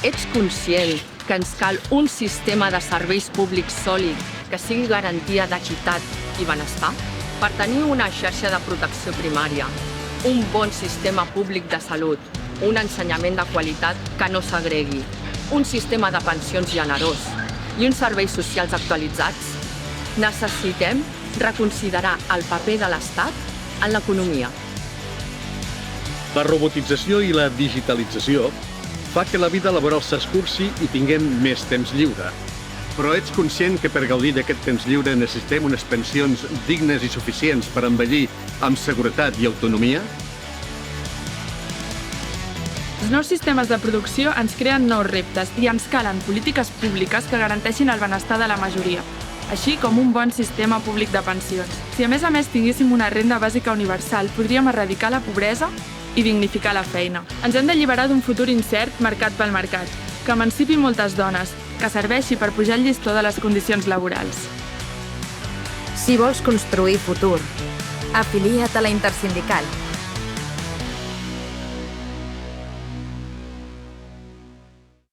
Ets conscient que ens cal un sistema de serveis públics sòlid que sigui garantia d'equitat i benestar? Per tenir una xarxa de protecció primària, un bon sistema públic de salut, un ensenyament de qualitat que no segregui, un sistema de pensions generós i uns serveis socials actualitzats, necessitem reconsiderar el paper de l'Estat en l'economia. La robotització i la digitalització fa que la vida laboral s'escurci i tinguem més temps lliure. Però ets conscient que per gaudir d'aquest temps lliure necessitem unes pensions dignes i suficients per envellir amb seguretat i autonomia? Els nous sistemes de producció ens creen nous reptes i ens calen polítiques públiques que garanteixin el benestar de la majoria, així com un bon sistema públic de pensions. Si a més tinguéssim una renda bàsica universal, podríem erradicar la pobresa i dignificar la feina. Ens hem d'alliberar d'un futur incert marcat pel mercat, que emancipi moltes dones, que serveixi per pujar el llistó de les condicions laborals. Si vols construir futur, afilia't a la Intersindical.